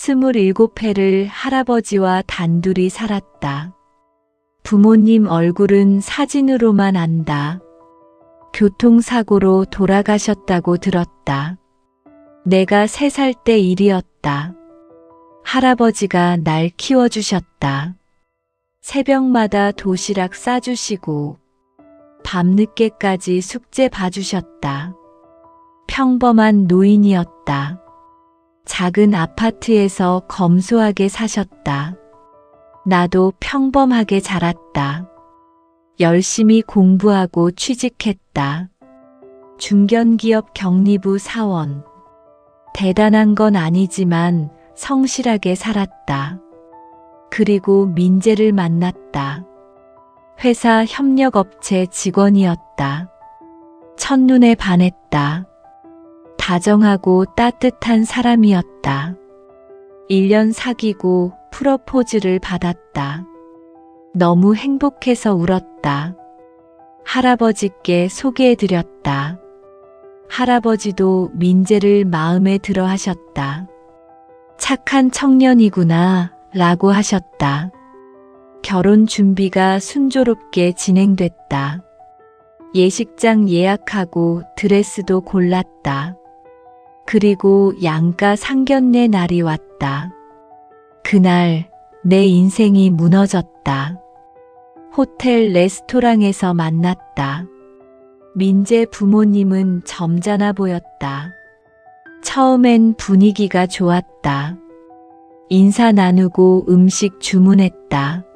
27회를 할아버지와 단둘이 살았다. 부모님 얼굴은 사진으로만 안다. 교통사고로 돌아가셨다고 들었다. 내가 3살 때 일이었다. 할아버지가 날 키워주셨다. 새벽마다 도시락 싸주시고 밤늦게까지 숙제 봐주셨다. 평범한 노인이었다. 작은 아파트에서 검소하게 사셨다. 나도 평범하게 자랐다. 열심히 공부하고 취직했다. 중견기업 경리부 사원. 대단한 건 아니지만 성실하게 살았다. 그리고 민재를 만났다. 회사 협력업체 직원이었다. 첫눈에 반했다. 다정하고 따뜻한 사람이었다. 1년 사귀고 프로포즈를 받았다. 너무 행복해서 울었다. 할아버지께 소개해드렸다. 할아버지도 민재를 마음에 들어 하셨다. 착한 청년이구나 라고 하셨다. 결혼 준비가 순조롭게 진행됐다. 예식장 예약하고 드레스도 골랐다. 그리고 양가 상견례 날이 왔다. 그날 내 인생이 무너졌다. 호텔 레스토랑에서 만났다. 민재 부모님은 점잖아 보였다. 처음엔 분위기가 좋았다. 인사 나누고 음식 주문했다.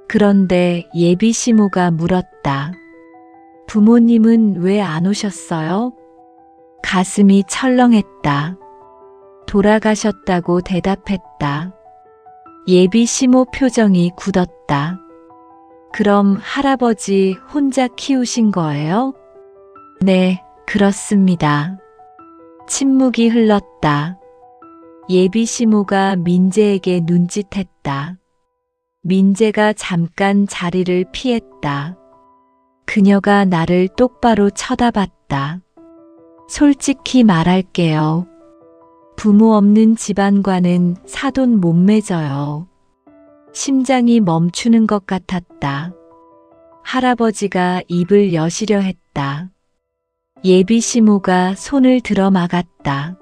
그런데 예비 시모가 물었다. 부모님은 왜 안 오셨어요? 가슴이 철렁했다. 돌아가셨다고 대답했다. 예비 시모 표정이 굳었다. 그럼 할아버지 혼자 키우신 거예요? 네, 그렇습니다. 침묵이 흘렀다. 예비 시모가 민재에게 눈짓했다. 민재가 잠깐 자리를 피했다. 그녀가 나를 똑바로 쳐다봤다. 솔직히 말할게요. 부모 없는 집안과는 사돈 못 맺어요. 심장이 멈추는 것 같았다. 할아버지가 입을 여시려 했다. 예비 시모가 손을 들어 막았다.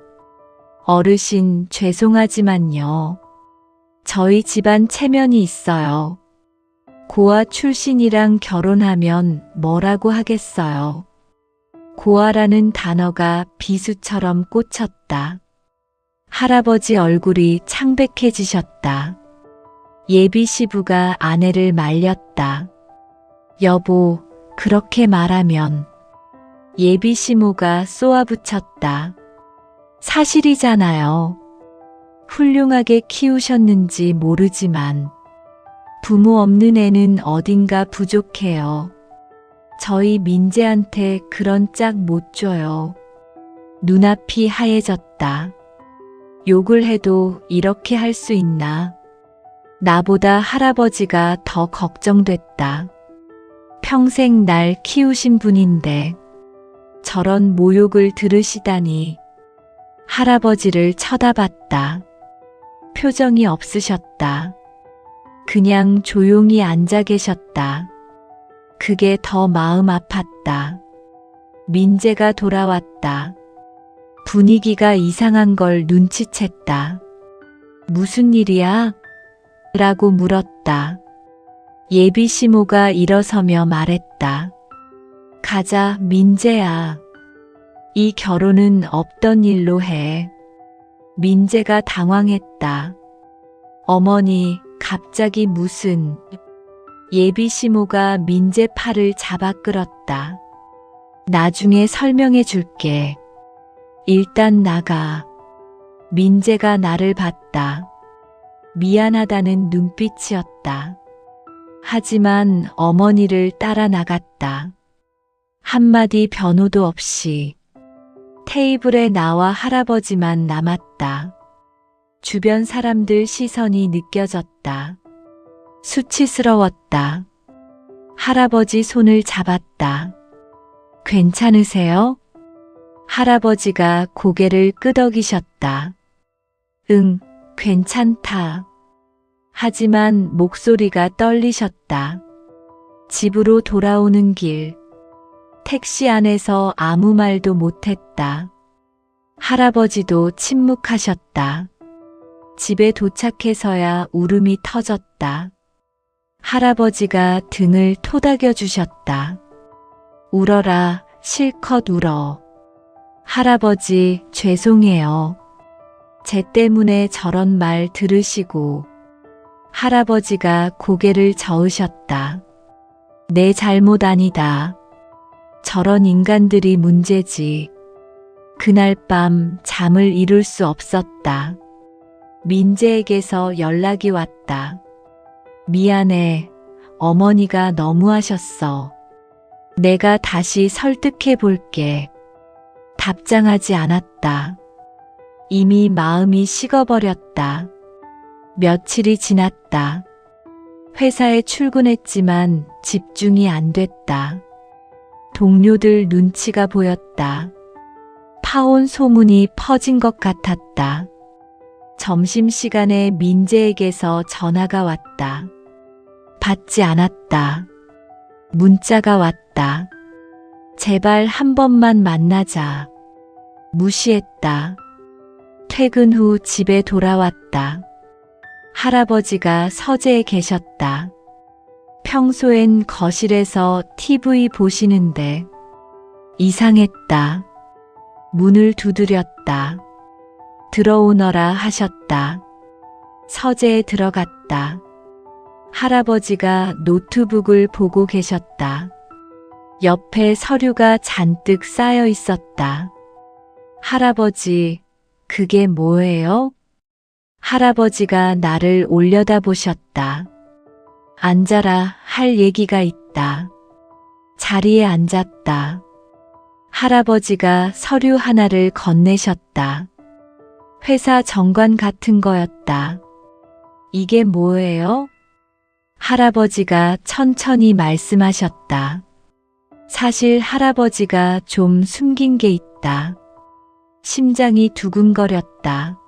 어르신 죄송하지만요. 저희 집안 체면이 있어요. 고아 출신이랑 결혼하면 뭐라고 하겠어요. 고아라는 단어가 비수처럼 꽂혔다. 할아버지 얼굴이 창백해지셨다. 예비 시부가 아내를 말렸다. 여보, 그렇게 말하면. 예비 시모가 쏘아붙였다. 사실이잖아요. 훌륭하게 키우셨는지 모르지만 부모 없는 애는 어딘가 부족해요. 저희 민재한테 그런 짝 못 줘요. 눈앞이 하얘졌다. 욕을 해도 이렇게 할 수 있나? 나보다 할아버지가 더 걱정됐다. 평생 날 키우신 분인데 저런 모욕을 들으시다니. 할아버지를 쳐다봤다. 표정이 없으셨다. 그냥 조용히 앉아 계셨다. 그게 더 마음 아팠다. 민재가 돌아왔다. 분위기가 이상한 걸 눈치챘다. 무슨 일이야? 라고 물었다. 예비 시모가 일어서며 말했다. 가자, 민재야. 이 결혼은 없던 일로 해. 민재가 당황했다. 어머니, 갑자기 무슨... 예비 시모가 민재 팔을 잡아 끌었다. 나중에 설명해 줄게. 일단 나가. 민재가 나를 봤다. 미안하다는 눈빛이었다. 하지만 어머니를 따라 나갔다. 한마디 변호도 없이. 테이블에 나와 할아버지만 남았다. 주변 사람들 시선이 느껴졌다. 수치스러웠다. 할아버지 손을 잡았다. 괜찮으세요? 할아버지가 고개를 끄덕이셨다. 응, 괜찮다. 하지만 목소리가 떨리셨다. 집으로 돌아오는 길, 택시 안에서 아무 말도 못했다. 할아버지도 침묵하셨다. 집에 도착해서야 울음이 터졌다. 할아버지가 등을 토닥여 주셨다. 울어라, 실컷 울어. 할아버지, 죄송해요. 쟤 때문에 저런 말 들으시고. 할아버지가 고개를 저으셨다. 내 잘못 아니다. 저런 인간들이 문제지. 그날 밤 잠을 이룰 수 없었다. 민재에게서 연락이 왔다. 미안해. 어머니가 너무하셨어. 내가 다시 설득해 볼게. 답장하지 않았다. 이미 마음이 식어버렸다. 며칠이 지났다. 회사에 출근했지만 집중이 안 됐다. 동료들 눈치가 보였다. 파혼 소문이 퍼진 것 같았다. 점심시간에 민재에게서 전화가 왔다. 받지 않았다. 문자가 왔다. 제발 한 번만 만나자. 무시했다. 퇴근 후 집에 돌아왔다. 할아버지가 서재에 계셨다. 평소엔 거실에서 TV 보시는데 이상했다. 문을 두드렸다. 들어오너라 하셨다. 서재에 들어갔다. 할아버지가 노트북을 보고 계셨다. 옆에 서류가 잔뜩 쌓여 있었다. 할아버지, 그게 뭐예요? 할아버지가 나를 올려다보셨다. 앉아라, 할 얘기가 있다. 자리에 앉았다. 할아버지가 서류 하나를 건네셨다. 회사 정관 같은 거였다. 이게 뭐예요? 할아버지가 천천히 말씀하셨다. 사실 할아버지가 좀 숨긴 게 있다. 심장이 두근거렸다.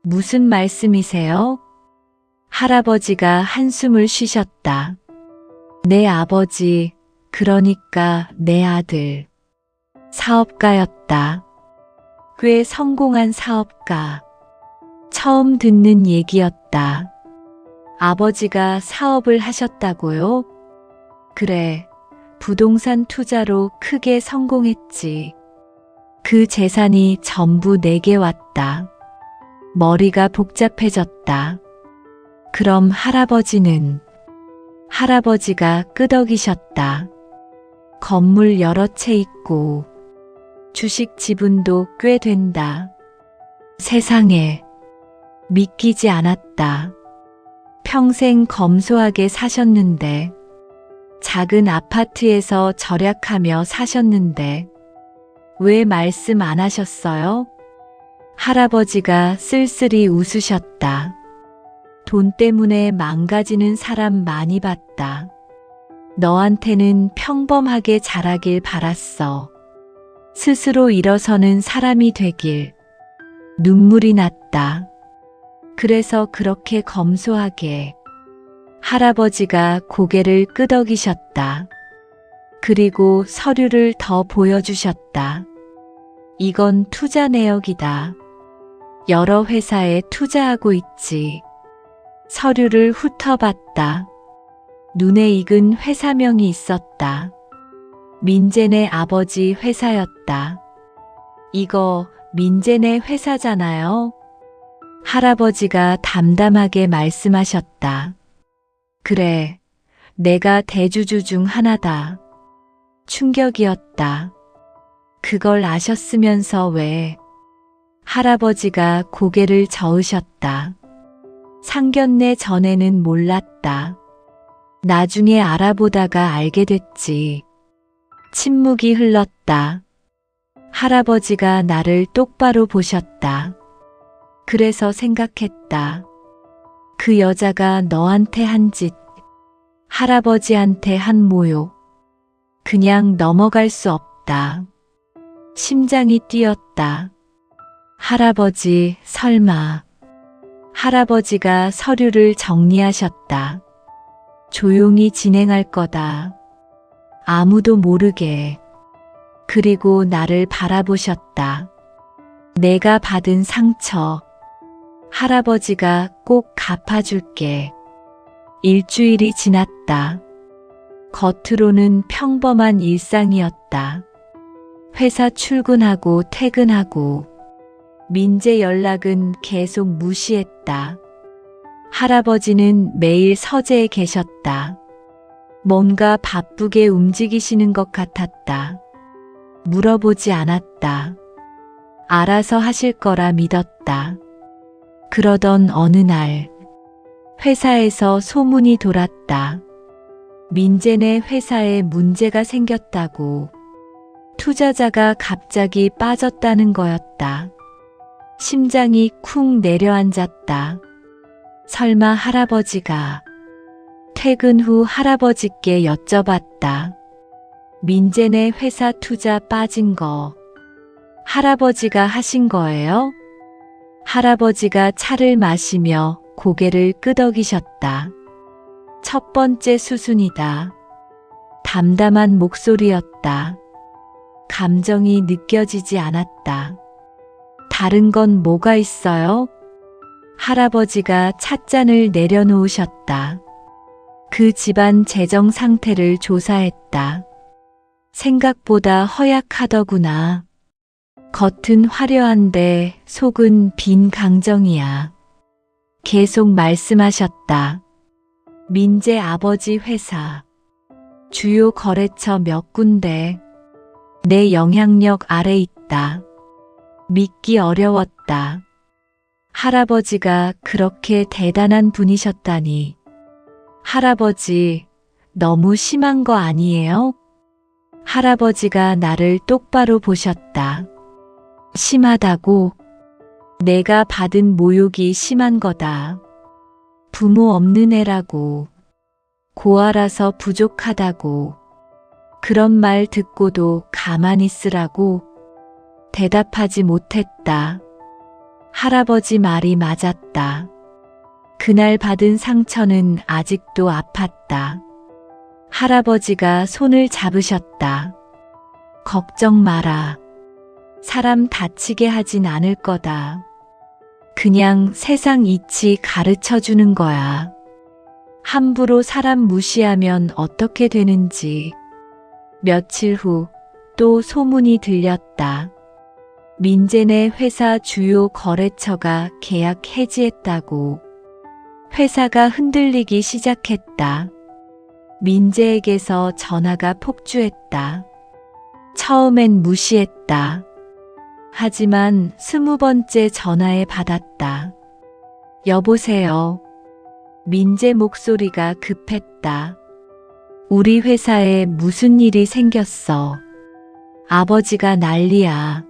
무슨 말씀이세요? 할아버지가 한숨을 쉬셨다. 내 아버지, 그러니까 내 아들. 사업가였다. 꽤 성공한 사업가. 처음 듣는 얘기였다. 아버지가 사업을 하셨다고요? 그래, 부동산 투자로 크게 성공했지. 그 재산이 전부 내게 왔다. 머리가 복잡해졌다. 그럼 할아버지는? 할아버지가 끄덕이셨다. 건물 여러 채 있고 주식 지분도 꽤 된다. 세상에, 믿기지 않았다. 평생 검소하게 사셨는데, 작은 아파트에서 절약하며 사셨는데, 왜 말씀 안 하셨어요? 할아버지가 쓸쓸히 웃으셨다. 돈 때문에 망가지는 사람 많이 봤다. 너한테는 평범하게 자라길 바랐어. 스스로 일어서는 사람이 되길. 눈물이 났다. 그래서 그렇게 검소하게. 할아버지가 고개를 끄덕이셨다. 그리고 서류를 더 보여주셨다. 이건 투자 내역이다. 여러 회사에 투자하고 있지. 서류를 훑어봤다. 눈에 익은 회사명이 있었다. 민재네 아버지 회사였다. 이거 민재네 회사잖아요. 할아버지가 담담하게 말씀하셨다. 그래, 내가 대주주 중 하나다. 충격이었다. 그걸 아셨으면서 왜? 할아버지가 고개를 저으셨다. 상견례 전에는 몰랐다. 나중에 알아보다가 알게 됐지. 침묵이 흘렀다. 할아버지가 나를 똑바로 보셨다. 그래서 생각했다. 그 여자가 너한테 한 짓, 할아버지한테 한 모욕. 그냥 넘어갈 수 없다. 심장이 뛰었다. 할아버지, 설마. 할아버지가 서류를 정리하셨다. 조용히 진행할 거다. 아무도 모르게. 그리고 나를 바라보셨다. 내가 받은 상처. 할아버지가 꼭 갚아줄게. 일주일이 지났다. 겉으로는 평범한 일상이었다. 회사 출근하고 퇴근하고 민재 연락은 계속 무시했다. 할아버지는 매일 서재에 계셨다. 뭔가 바쁘게 움직이시는 것 같았다. 물어보지 않았다. 알아서 하실 거라 믿었다. 그러던 어느 날 회사에서 소문이 돌았다. 민재네 회사에 문제가 생겼다고. 투자자가 갑자기 빠졌다는 거였다. 심장이 쿵 내려앉았다. 설마 할아버지가. 퇴근 후 할아버지께 여쭤봤다. 민재네 회사 투자 빠진 거 할아버지가 하신 거예요? 할아버지가 차를 마시며 고개를 끄덕이셨다. 첫 번째 수순이다. 담담한 목소리였다. 감정이 느껴지지 않았다. 다른 건 뭐가 있어요? 할아버지가 찻잔을 내려놓으셨다. 그 집안 재정 상태를 조사했다. 생각보다 허약하더구나. 겉은 화려한데 속은 빈 강정이야. 계속 말씀하셨다. 민재 아버지 회사. 주요 거래처 몇 군데. 내 영향력 아래 있다. 믿기 어려웠다. 할아버지가 그렇게 대단한 분이셨다니. 할아버지, 너무 심한 거 아니에요? 할아버지가 나를 똑바로 보셨다. 심하다고? 내가 받은 모욕이 심한 거다. 부모 없는 애라고. 고아라서 부족하다고. 그런 말 듣고도 가만히 있으라고. 대답하지 못했다. 할아버지 말이 맞았다. 그날 받은 상처는 아직도 아팠다. 할아버지가 손을 잡으셨다. 걱정 마라. 사람 다치게 하진 않을 거다. 그냥 세상 이치 가르쳐 주는 거야. 함부로 사람 무시하면 어떻게 되는지. 며칠 후 또 소문이 들렸다. 민재네 회사 주요 거래처가 계약 해지했다고. 회사가 흔들리기 시작했다. 민재에게서 전화가 폭주했다. 처음엔 무시했다. 하지만 20번째 전화에 받았다. 여보세요. 민재 목소리가 급했다. 우리 회사에 무슨 일이 생겼어. 아버지가 난리야.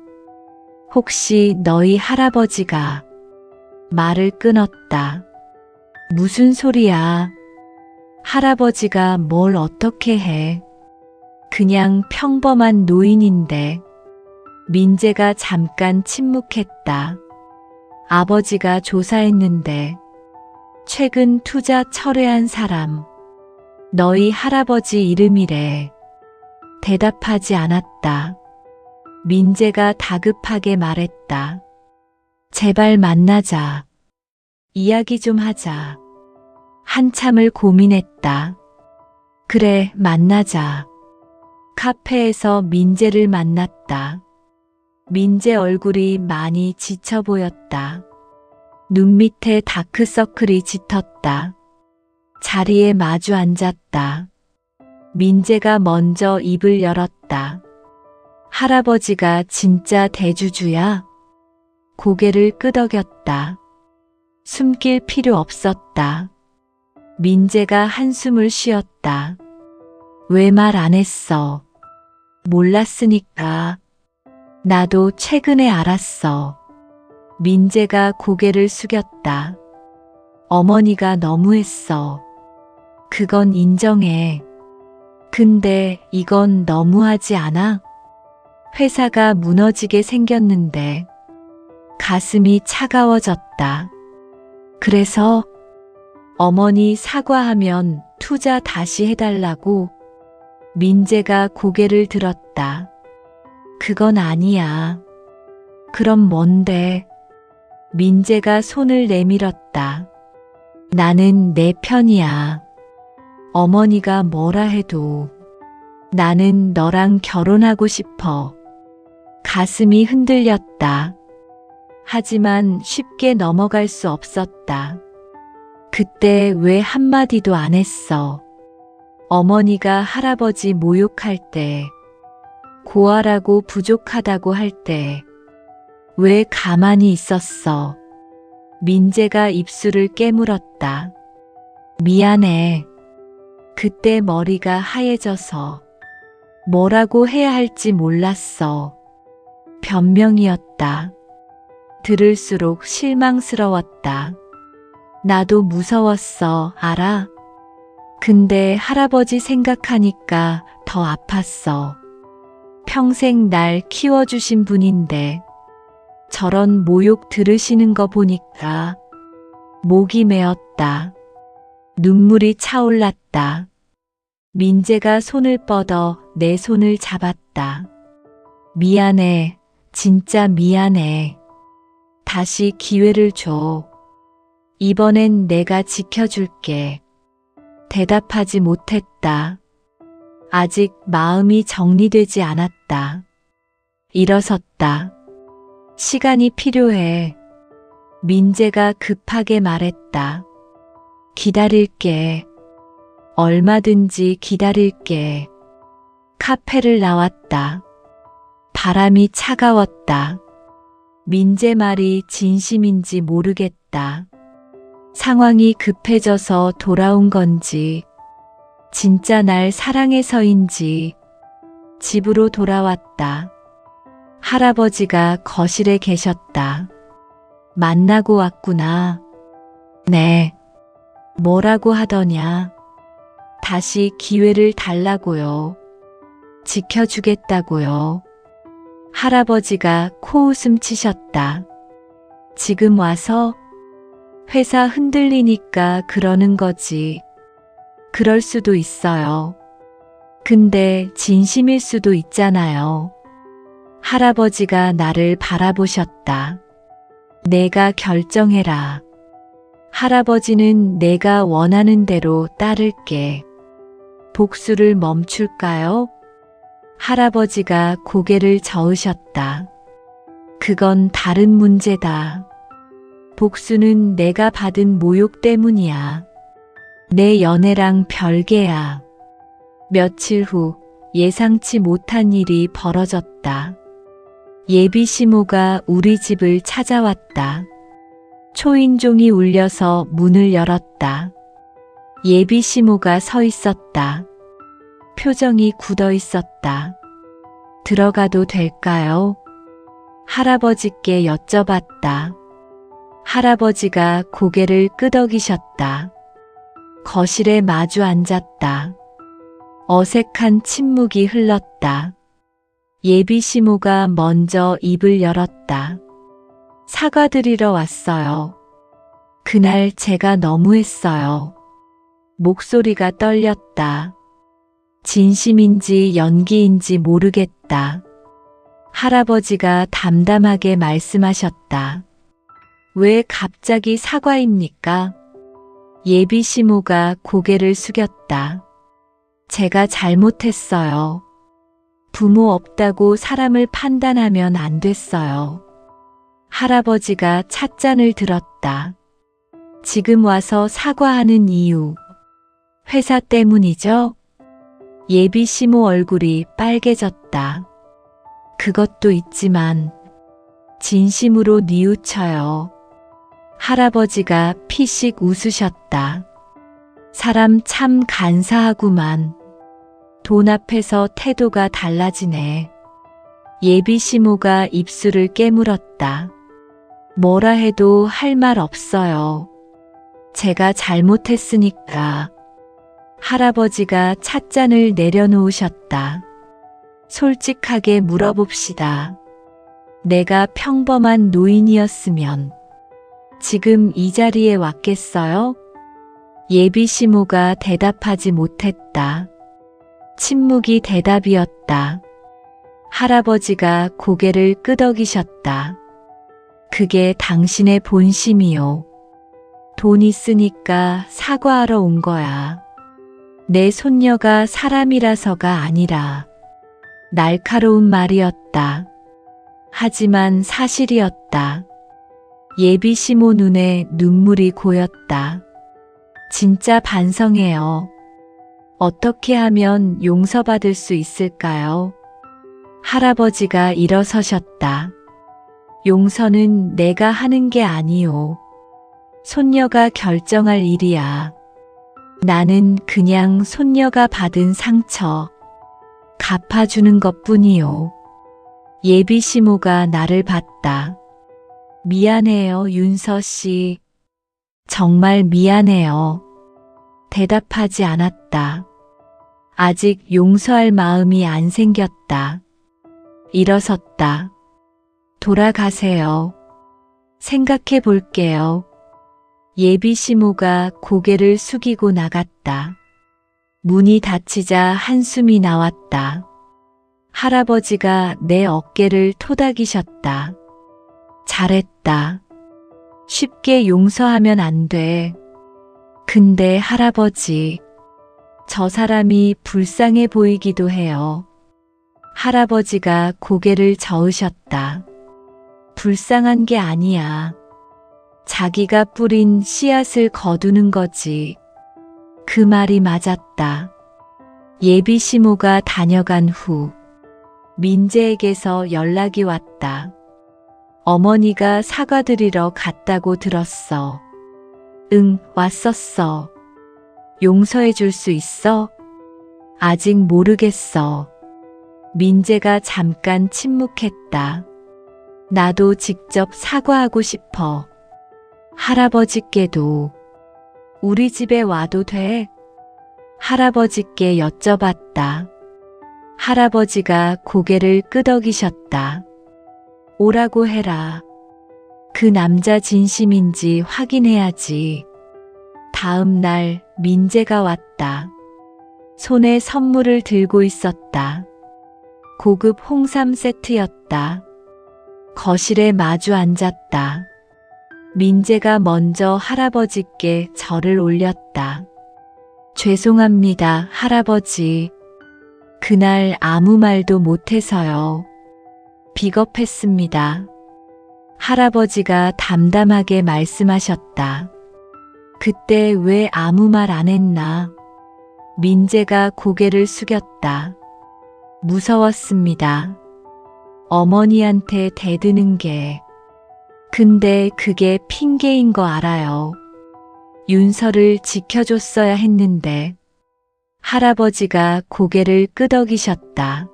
혹시 너희 할아버지가. 말을 끊었다. 무슨 소리야. 할아버지가 뭘 어떻게 해. 그냥 평범한 노인인데. 민재가 잠깐 침묵했다. 아버지가 조사했는데. 최근 투자 철회한 사람. 너희 할아버지 이름이래. 대답하지 않았다. 민재가 다급하게 말했다. 제발 만나자. 이야기 좀 하자. 한참을 고민했다. 그래, 만나자. 카페에서 민재를 만났다. 민재 얼굴이 많이 지쳐 보였다. 눈 밑에 다크서클이 짙었다. 자리에 마주 앉았다. 민재가 먼저 입을 열었다. 할아버지가 진짜 대주주야? 고개를 끄덕였다. 숨길 필요 없었다. 민재가 한숨을 쉬었다. 왜 말 안 했어? 몰랐으니까. 나도 최근에 알았어. 민재가 고개를 숙였다. 어머니가 너무했어. 그건 인정해. 근데 이건 너무하지 않아? 회사가 무너지게 생겼는데. 가슴이 차가워졌다. 그래서 어머니 사과하면 투자 다시 해달라고. 민재가 고개를 들었다. 그건 아니야. 그럼 뭔데? 민재가 손을 내밀었다. 나는 내 편이야. 어머니가 뭐라 해도 나는 너랑 결혼하고 싶어. 가슴이 흔들렸다. 하지만 쉽게 넘어갈 수 없었다. 그때 왜 한마디도 안 했어? 어머니가 할아버지 모욕할 때, 고아라고 부족하다고 할 때, 왜 가만히 있었어? 민재가 입술을 깨물었다. 미안해. 그때 머리가 하얘져서 뭐라고 해야 할지 몰랐어. 변명이었다. 들을수록 실망스러웠다. 나도 무서웠어, 알아? 근데 할아버지 생각하니까 더 아팠어. 평생 날 키워주신 분인데 저런 모욕 들으시는 거 보니까 목이 메었다. 눈물이 차올랐다. 민재가 손을 뻗어 내 손을 잡았다. 미안해, 진짜 미안해. 다시 기회를 줘. 이번엔 내가 지켜줄게. 대답하지 못했다. 아직 마음이 정리되지 않았다. 일어섰다. 시간이 필요해. 민재가 급하게 말했다. 기다릴게. 얼마든지 기다릴게. 카페를 나왔다. 바람이 차가웠다. 민재 말이 진심인지 모르겠다. 상황이 급해져서 돌아온 건지, 진짜 날 사랑해서인지, 집으로 돌아왔다. 할아버지가 거실에 계셨다. 만나고 왔구나. 네. 뭐라고 하더냐? 다시 기회를 달라고요. 지켜주겠다고요. 할아버지가 코웃음 치셨다. 지금 와서? 회사 흔들리니까 그러는 거지. 그럴 수도 있어요. 근데 진심일 수도 있잖아요. 할아버지가 나를 바라보셨다. 내가 결정해라. 할아버지는 내가 원하는 대로 따를게. 복수를 멈출까요? 할아버지가 고개를 저으셨다. 그건 다른 문제다. 복수는 내가 받은 모욕 때문이야. 내 연애랑 별개야. 며칠 후 예상치 못한 일이 벌어졌다. 예비 시모가 우리 집을 찾아왔다. 초인종이 울려서 문을 열었다. 예비 시모가 서 있었다. 표정이 굳어 있었다. 들어가도 될까요? 할아버지께 여쭤봤다. 할아버지가 고개를 끄덕이셨다. 거실에 마주 앉았다. 어색한 침묵이 흘렀다. 예비 시모가 먼저 입을 열었다. 사과드리러 왔어요. 그날 제가 너무했어요. 목소리가 떨렸다. 진심인지 연기인지 모르겠다. 할아버지가 담담하게 말씀하셨다. 왜 갑자기 사과입니까? 예비 시모가 고개를 숙였다. 제가 잘못했어요. 부모 없다고 사람을 판단하면 안 됐어요. 할아버지가 찻잔을 들었다. 지금 와서 사과하는 이유. 회사 때문이죠? 예비 시모 얼굴이 빨개졌다. 그것도 있지만 진심으로 뉘우쳐요. 할아버지가 피식 웃으셨다. 사람 참 간사하구만. 돈 앞에서 태도가 달라지네. 예비 시모가 입술을 깨물었다. 뭐라 해도 할 말 없어요. 제가 잘못했으니까. 할아버지가 찻잔을 내려놓으셨다. 솔직하게 물어봅시다. 내가 평범한 노인이었으면 지금 이 자리에 왔겠어요? 예비 시모가 대답하지 못했다. 침묵이 대답이었다. 할아버지가 고개를 끄덕이셨다. 그게 당신의 본심이요. 돈 있으니까 사과하러 온 거야. 내 손녀가 사람이라서가 아니라 날카로운 말이었다. 하지만 사실이었다. 예비 시모 눈에 눈물이 고였다. 진짜 반성해요. 어떻게 하면 용서받을 수 있을까요? 할아버지가 일어서셨다. 용서는 내가 하는 게 아니오. 손녀가 결정할 일이야. 나는 그냥 손녀가 받은 상처 갚아주는 것뿐이요. 예비 시모가 나를 봤다. 미안해요, 윤서 씨. 정말 미안해요. 대답하지 않았다. 아직 용서할 마음이 안 생겼다. 일어섰다. 돌아가세요. 생각해 볼게요. 예비 시모가 고개를 숙이고 나갔다. 문이 닫히자 한숨이 나왔다. 할아버지가 내 어깨를 토닥이셨다. 잘했다. 쉽게 용서하면 안 돼. 근데 할아버지, 저 사람이 불쌍해 보이기도 해요. 할아버지가 고개를 저으셨다. 불쌍한 게 아니야. 자기가 뿌린 씨앗을 거두는 거지. 그 말이 맞았다. 예비 시모가 다녀간 후 민재에게서 연락이 왔다. 어머니가 사과드리러 갔다고 들었어. 응, 왔었어. 용서해 줄 수 있어? 아직 모르겠어. 민재가 잠깐 침묵했다. 나도 직접 사과하고 싶어. 할아버지께도. 우리 집에 와도 돼? 할아버지께 여쭤봤다. 할아버지가 고개를 끄덕이셨다. 오라고 해라. 그 남자 진심인지 확인해야지. 다음 날 민재가 왔다. 손에 선물을 들고 있었다. 고급 홍삼 세트였다. 거실에 마주 앉았다. 민재가 먼저 할아버지께 절을 올렸다. 죄송합니다, 할아버지. 그날 아무 말도 못해서요. 비겁했습니다. 할아버지가 담담하게 말씀하셨다. 그때 왜 아무 말 안 했나? 민재가 고개를 숙였다. 무서웠습니다. 어머니한테 대드는 게. 근데 그게 핑계인 거 알아요. 윤서를 지켜줬어야 했는데. 할아버지가 고개를 끄덕이셨다.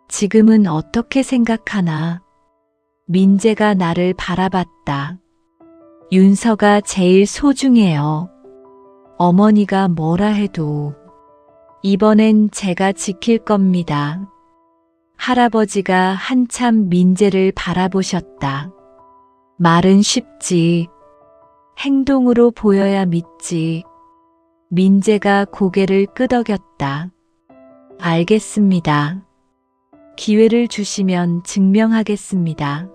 지금은 어떻게 생각하나? 민재가 나를 바라봤다. 윤서가 제일 소중해요. 어머니가 뭐라 해도 이번엔 제가 지킬 겁니다. 할아버지가 한참 민재를 바라보셨다. 말은 쉽지. 행동으로 보여야 믿지. 민재가 고개를 끄덕였다. 알겠습니다. 기회를 주시면 증명하겠습니다.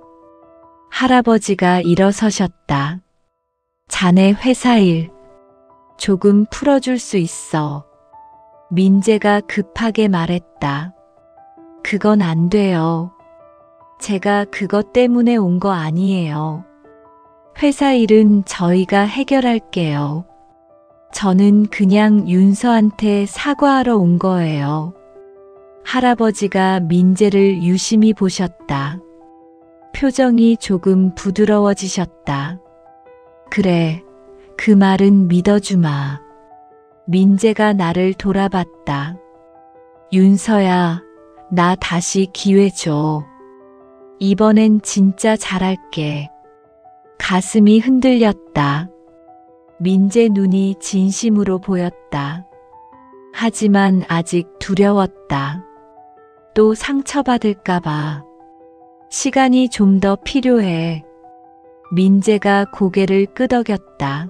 할아버지가 일어서셨다. 자네 회사 일 조금 풀어줄 수 있어. 민재가 급하게 말했다. 그건 안 돼요. 제가 그것 때문에 온 거 아니에요. 회사 일은 저희가 해결할게요. 저는 그냥 윤서한테 사과하러 온 거예요. 할아버지가 민재를 유심히 보셨다. 표정이 조금 부드러워지셨다. 그래, 그 말은 믿어주마. 민재가 나를 돌아봤다. 윤서야, 나 다시 기회 줘. 이번엔 진짜 잘할게. 가슴이 흔들렸다. 민재 눈이 진심으로 보였다. 하지만 아직 두려웠다. 또 상처받을까봐. 시간이 좀 더 필요해. 민재가 고개를 끄덕였다.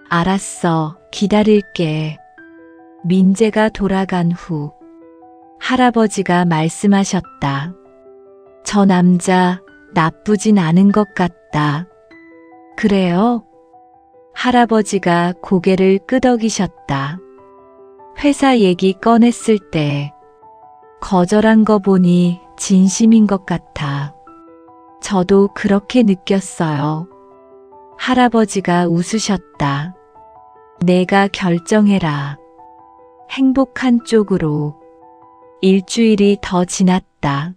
알았어, 기다릴게. 민재가 돌아간 후 할아버지가 말씀하셨다. 저 남자 나쁘진 않은 것 같다. 그래요? 할아버지가 고개를 끄덕이셨다. 회사 얘기 꺼냈을 때 거절한 거 보니 진심인 것 같아. 저도 그렇게 느꼈어요. 할아버지가 웃으셨다. 내가 결정해라. 행복한 쪽으로. 일주일이 더 지났다.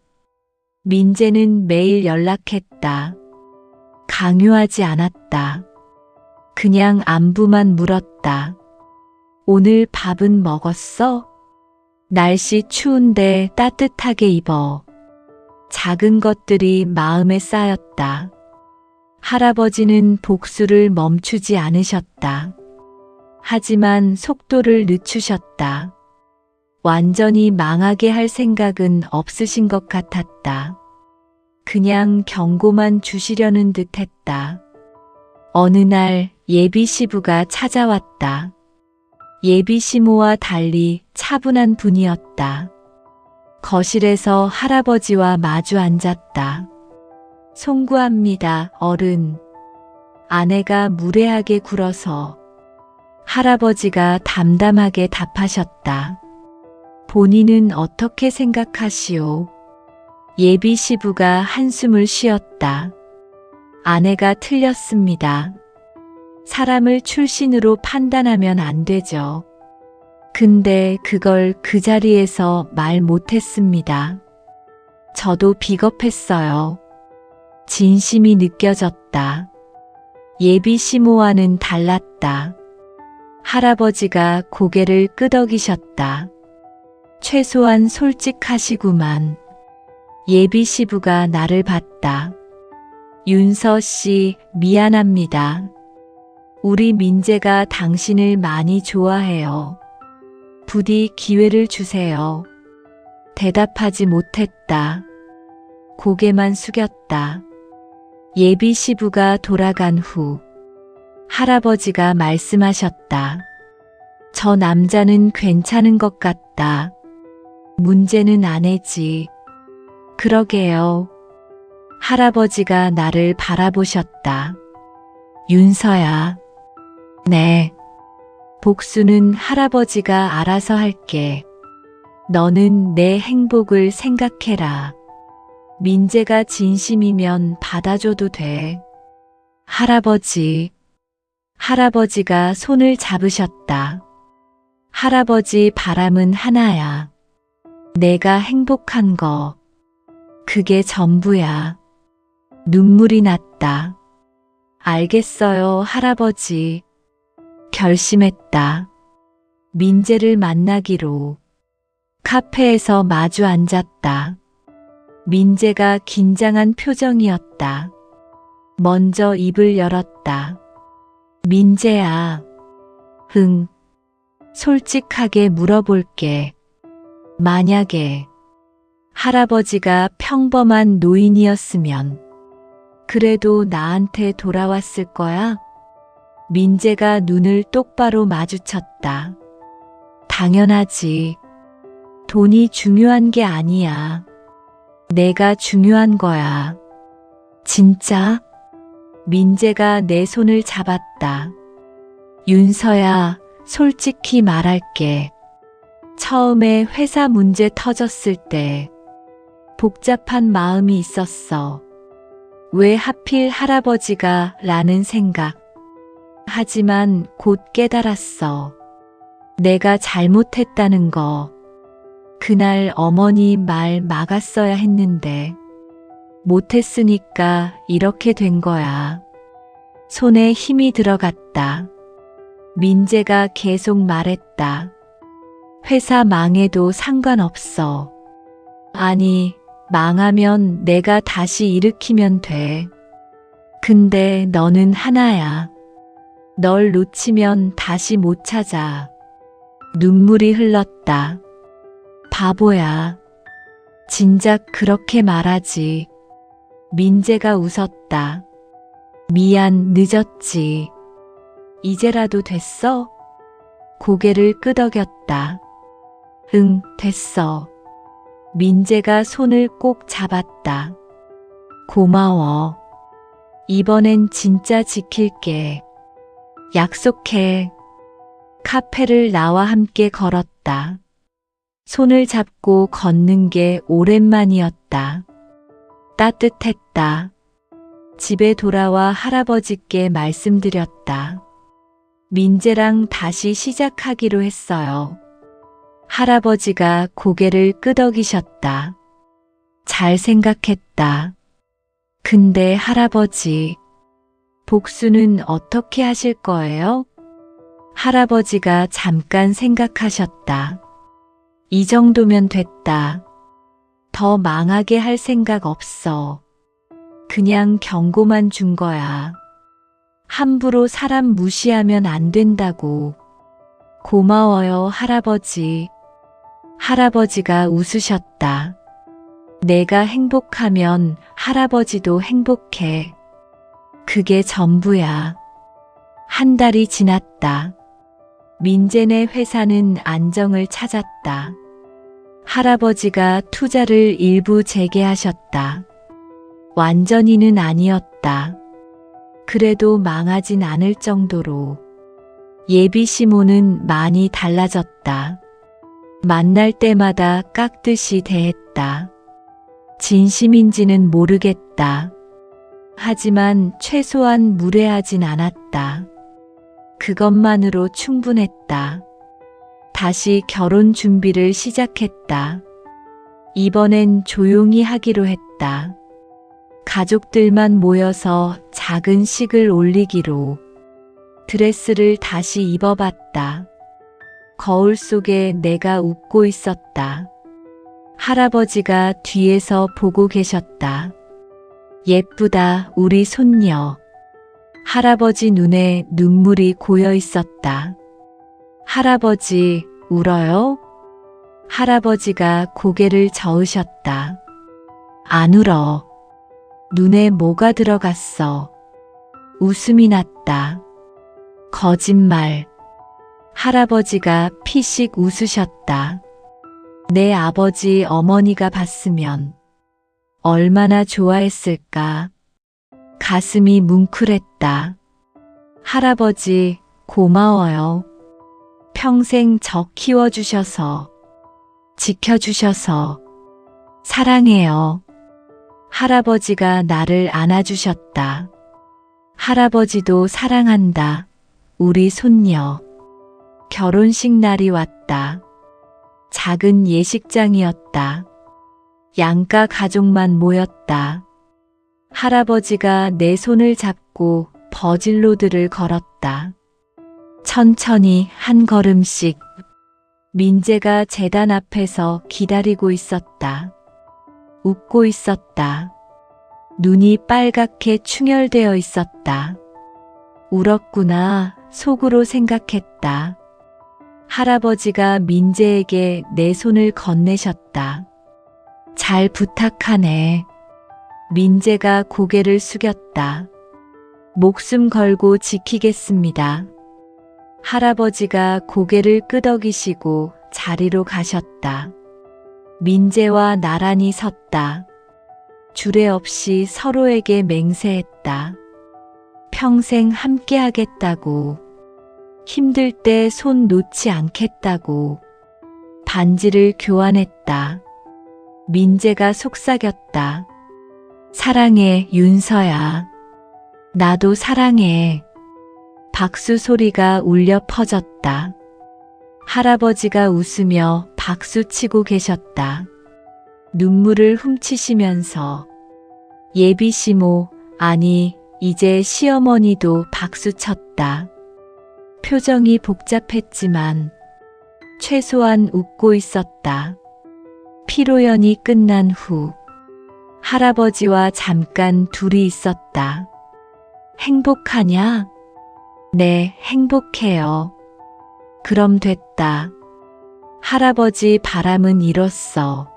민재는 매일 연락했다. 강요하지 않았다. 그냥 안부만 물었다. 오늘 밥은 먹었어? 날씨 추운데 따뜻하게 입어. 작은 것들이 마음에 쌓였다. 할아버지는 복수를 멈추지 않으셨다. 하지만 속도를 늦추셨다. 완전히 망하게 할 생각은 없으신 것 같았다. 그냥 경고만 주시려는 듯 했다. 어느 날 예비 시부가 찾아왔다. 예비 시모와 달리 차분한 분이었다. 거실에서 할아버지와 마주 앉았다. 송구합니다, 어른. 아내가 무례하게 굴어서 할아버지가 담담하게 답하셨다. 본인은 어떻게 생각하시오? 예비 시부가 한숨을 쉬었다. 아내가 틀렸습니다. 사람을 출신으로 판단하면 안 되죠. 근데 그걸 그 자리에서 말 못했습니다. 저도 비겁했어요. 진심이 느껴졌다. 예비 시모와는 달랐다. 할아버지가 고개를 끄덕이셨다. 최소한 솔직하시구만. 예비 시부가 나를 봤다. 윤서 씨, 미안합니다. 우리 민재가 당신을 많이 좋아해요. 부디 기회를 주세요. 대답하지 못했다. 고개만 숙였다. 예비 시부가 돌아간 후 할아버지가 말씀하셨다. 저 남자는 괜찮은 것 같다. 문제는 아내지. 그러게요. 할아버지가 나를 바라보셨다. 윤서야. 네. 복수는 할아버지가 알아서 할게. 너는 내 행복을 생각해라. 민재가 진심이면 받아줘도 돼. 할아버지. 할아버지가 손을 잡으셨다. 할아버지 바람은 하나야. 내가 행복한 거. 그게 전부야. 눈물이 났다. 알겠어요, 할아버지. 결심했다. 민재를 만나기로. 카페에서 마주 앉았다. 민재가 긴장한 표정이었다. 먼저 입을 열었다. 민재야. 흥. 솔직하게 물어볼게. 만약에 할아버지가 평범한 노인이었으면 그래도 나한테 돌아왔을 거야? 민재가 눈을 똑바로 마주쳤다. 당연하지. 돈이 중요한 게 아니야. 내가 중요한 거야. 진짜? 민재가 내 손을 잡았다. 윤서야, 솔직히 말할게. 처음에 회사 문제 터졌을 때 복잡한 마음이 있었어. 왜 하필 할아버지가 라는 생각. 하지만 곧 깨달았어. 내가 잘못했다는 거. 그날 어머니 말 막았어야 했는데 못했으니까 이렇게 된 거야. 손에 힘이 들어갔다. 민재가 계속 말했다. 회사 망해도 상관없어. 아니, 망하면 내가 다시 일으키면 돼. 근데 너는 하나야. 널 놓치면 다시 못 찾아. 눈물이 흘렀다. 바보야. 진작 그렇게 말하지. 민재가 웃었다. 미안, 늦었지. 이제라도 됐어? 고개를 끄덕였다. 응, 됐어. 민재가 손을 꼭 잡았다. 고마워. 이번엔 진짜 지킬게. 약속해. 카페를 나와 함께 걸었다. 손을 잡고 걷는 게 오랜만이었다. 따뜻했다. 집에 돌아와 할아버지께 말씀드렸다. 민재랑 다시 시작하기로 했어요. 할아버지가 고개를 끄덕이셨다. 잘 생각했다. 근데 할아버지, 복수는 어떻게 하실 거예요? 할아버지가 잠깐 생각하셨다. 이 정도면 됐다. 더 망하게 할 생각 없어. 그냥 경고만 준 거야. 함부로 사람 무시하면 안 된다고. 고마워요, 할아버지. 할아버지가 웃으셨다. 내가 행복하면 할아버지도 행복해. 그게 전부야. 한 달이 지났다. 민재네 회사는 안정을 찾았다. 할아버지가 투자를 일부 재개하셨다. 완전히는 아니었다. 그래도 망하진 않을 정도로. 예비 시모는 많이 달라졌다. 만날 때마다 깍듯이 대했다. 진심인지는 모르겠다. 하지만 최소한 무례하진 않았다. 그것만으로 충분했다. 다시 결혼 준비를 시작했다. 이번엔 조용히 하기로 했다. 가족들만 모여서 작은 식을 올리기로. 드레스를 다시 입어봤다. 거울 속에 내가 웃고 있었다. 할아버지가 뒤에서 보고 계셨다. 예쁘다, 우리 손녀. 할아버지 눈에 눈물이 고여 있었다. 할아버지, 울어요? 할아버지가 고개를 저으셨다. 안 울어. 눈에 뭐가 들어갔어. 웃음이 났다. 거짓말. 할아버지가 피식 웃으셨다. 내 아버지 어머니가 봤으면 얼마나 좋아했을까. 가슴이 뭉클했다. 할아버지, 고마워요. 평생 저 키워주셔서, 지켜주셔서, 사랑해요. 할아버지가 나를 안아주셨다. 할아버지도 사랑한다. 우리 손녀. 결혼식 날이 왔다. 작은 예식장이었다. 양가 가족만 모였다. 할아버지가 내 손을 잡고 버질로드를 걸었다. 천천히 한 걸음씩. 민재가 제단 앞에서 기다리고 있었다. 웃고 있었다. 눈이 빨갛게 충혈되어 있었다. 울었구나, 속으로 생각했다. 할아버지가 민재에게 내 손을 건네셨다. 잘 부탁하네. 민재가 고개를 숙였다. 목숨 걸고 지키겠습니다. 할아버지가 고개를 끄덕이시고 자리로 가셨다. 민재와 나란히 섰다. 주례 없이 서로에게 맹세했다. 평생 함께하겠다고. 힘들 때 손 놓지 않겠다고. 반지를 교환했다. 민재가 속삭였다. 사랑해, 윤서야. 나도 사랑해. 박수 소리가 울려 퍼졌다. 할아버지가 웃으며 박수 치고 계셨다. 눈물을 훔치시면서 예비 시모, 아니, 이제 시어머니도 박수 쳤다. 표정이 복잡했지만 최소한 웃고 있었다. 피로연이 끝난 후 할아버지와 잠깐 둘이 있었다. 행복하냐? 네, 행복해요. 그럼 됐다. 할아버지 바람은 이뤘어.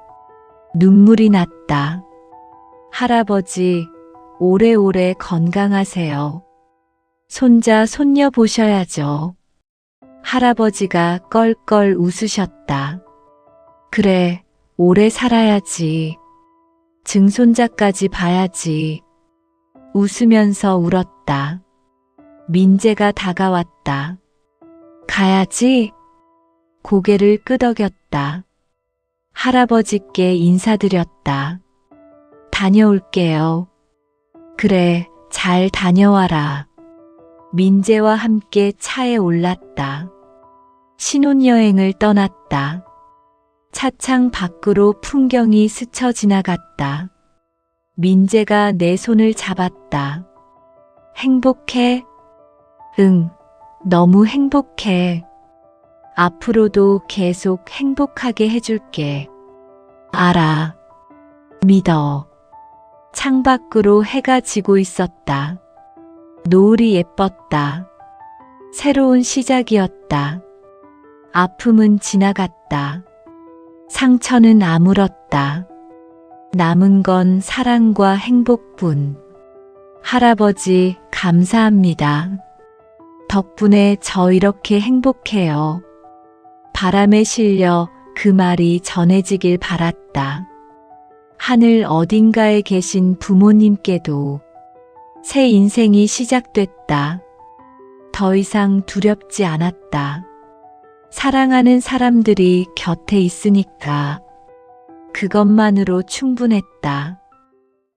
눈물이 났다. 할아버지, 오래오래 건강하세요. 손자, 손녀 보셔야죠. 할아버지가 껄껄 웃으셨다. 그래, 오래 살아야지. 증손자까지 봐야지. 웃으면서 울었다. 민재가 다가왔다. 가야지? 고개를 끄덕였다. 할아버지께 인사드렸다. 다녀올게요. 그래, 잘 다녀와라. 민재와 함께 차에 올랐다. 신혼여행을 떠났다. 차창 밖으로 풍경이 스쳐 지나갔다. 민재가 내 손을 잡았다. 행복해? 응, 너무 행복해. 앞으로도 계속 행복하게 해줄게. 알아. 믿어. 창밖으로 해가 지고 있었다. 노을이 예뻤다. 새로운 시작이었다. 아픔은 지나갔다. 상처는 아물었다. 남은 건 사랑과 행복뿐. 할아버지, 감사합니다. 덕분에 저 이렇게 행복해요. 바람에 실려 그 말이 전해지길 바랐다. 하늘 어딘가에 계신 부모님께도 새 인생이 시작됐다. 더 이상 두렵지 않았다. 사랑하는 사람들이 곁에 있으니까 그것만으로 충분했다.